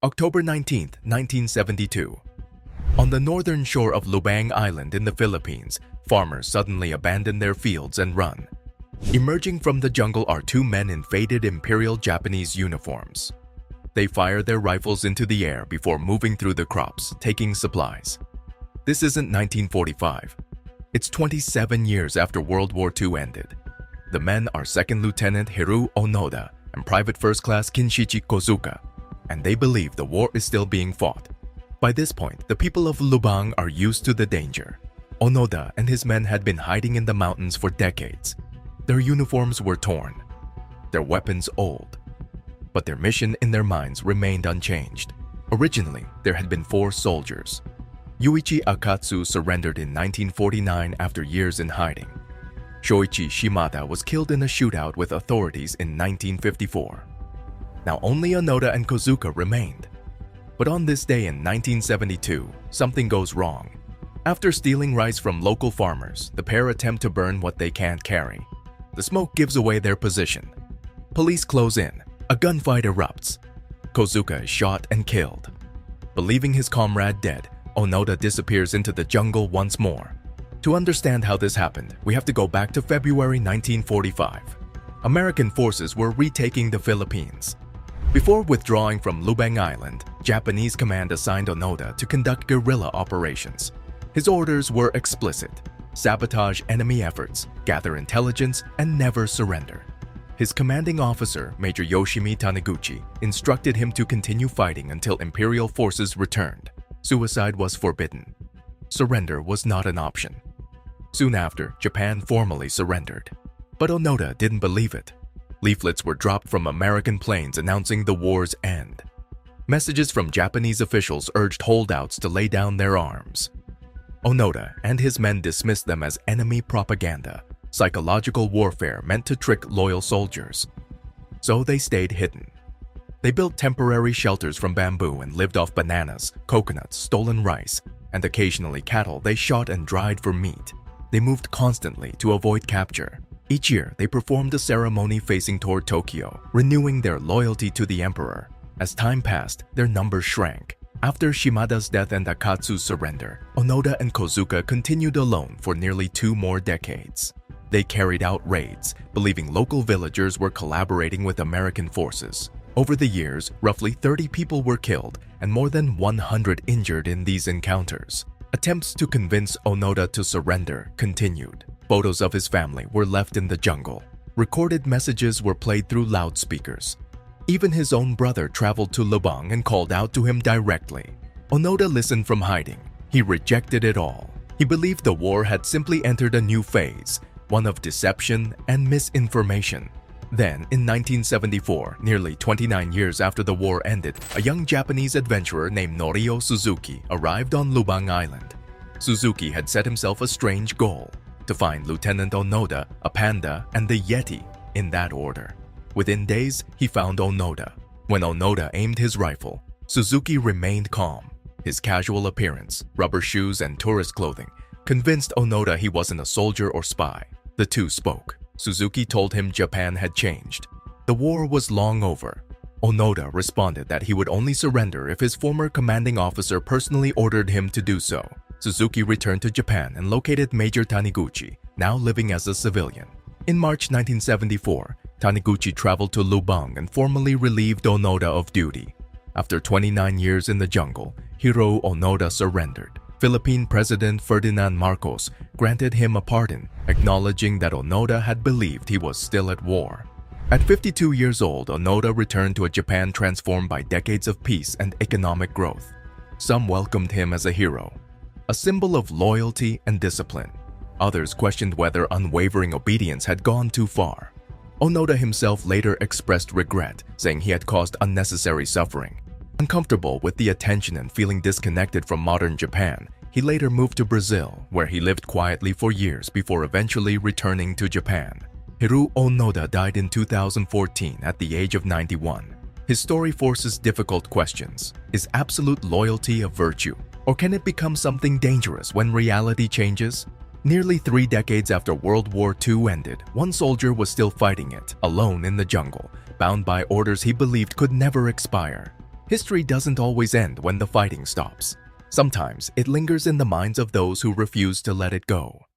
October 19, 1972. On the northern shore of Lubang Island in the Philippines, farmers suddenly abandon their fields and run. Emerging from the jungle are two men in faded Imperial Japanese uniforms. They fire their rifles into the air before moving through the crops, taking supplies. This isn't 1945. It's 27 years after World War II ended. The men are Second Lieutenant Hiroo Onoda and Private First Class Kinshichi Kozuka, and they believe the war is still being fought. By this point, the people of Lubang are used to the danger. Onoda and his men had been hiding in the mountains for decades. Their uniforms were torn, their weapons old, but their mission in their minds remained unchanged. Originally, there had been 4 soldiers. Yuichi Akatsu surrendered in 1949 after years in hiding. Shoichi Shimada was killed in a shootout with authorities in 1954. Now only Onoda and Kozuka remained. But on this day in 1972, something goes wrong. After stealing rice from local farmers, the pair attempt to burn what they can't carry. The smoke gives away their position. Police close in. A gunfight erupts. Kozuka is shot and killed. Believing his comrade dead, Onoda disappears into the jungle once more. To understand how this happened, we have to go back to February 1945. American forces were retaking the Philippines. Before withdrawing from Lubang Island, Japanese command assigned Onoda to conduct guerrilla operations. His orders were explicit: sabotage enemy efforts, gather intelligence, and never surrender. His commanding officer, Major Yoshimi Taniguchi, instructed him to continue fighting until Imperial forces returned. Suicide was forbidden. Surrender was not an option. Soon after, Japan formally surrendered. But Onoda didn't believe it. Leaflets were dropped from American planes announcing the war's end. Messages from Japanese officials urged holdouts to lay down their arms. Onoda and his men dismissed them as enemy propaganda, psychological warfare meant to trick loyal soldiers. So they stayed hidden. They built temporary shelters from bamboo and lived off bananas, coconuts, stolen rice, and occasionally cattle they shot and dried for meat. They moved constantly to avoid capture. Each year, they performed a ceremony facing toward Tokyo, renewing their loyalty to the emperor. As time passed, their numbers shrank. After Shimada's death and Akatsu's surrender, Onoda and Kozuka continued alone for nearly 2 more decades. They carried out raids, believing local villagers were collaborating with American forces. Over the years, roughly 30 people were killed and more than 100 injured in these encounters. Attempts to convince Onoda to surrender continued. Photos of his family were left in the jungle. Recorded messages were played through loudspeakers. Even his own brother traveled to Lubang and called out to him directly. Onoda listened from hiding. He rejected it all. He believed the war had simply entered a new phase, one of deception and misinformation. Then, in 1974, nearly 29 years after the war ended, a young Japanese adventurer named Norio Suzuki arrived on Lubang Island. Suzuki had set himself a strange goal: to find Lieutenant Onoda, a panda, and the Yeti, in that order. Within days, he found Onoda. When Onoda aimed his rifle, Suzuki remained calm. His casual appearance, rubber shoes, and tourist clothing convinced Onoda he wasn't a soldier or spy. The two spoke. Suzuki told him Japan had changed. The war was long over. Onoda responded that he would only surrender if his former commanding officer personally ordered him to do so. Suzuki returned to Japan and located Major Taniguchi, now living as a civilian. In March 1974, Taniguchi traveled to Lubang and formally relieved Onoda of duty. After 29 years in the jungle, Hiroo Onoda surrendered. Philippine President Ferdinand Marcos granted him a pardon, acknowledging that Onoda had believed he was still at war. At 52 years old, Onoda returned to a Japan transformed by decades of peace and economic growth. Some welcomed him as a hero, a symbol of loyalty and discipline. Others questioned whether unwavering obedience had gone too far. Onoda himself later expressed regret, saying he had caused unnecessary suffering. Uncomfortable with the attention and feeling disconnected from modern Japan, he later moved to Brazil, where he lived quietly for years before eventually returning to Japan. Hiroo Onoda died in 2014 at the age of 91. His story forces difficult questions. Is absolute loyalty a virtue, or can it become something dangerous when reality changes? Nearly 3 decades after World War II ended, one soldier was still fighting it, alone in the jungle, bound by orders he believed could never expire. History doesn't always end when the fighting stops. Sometimes it lingers in the minds of those who refuse to let it go.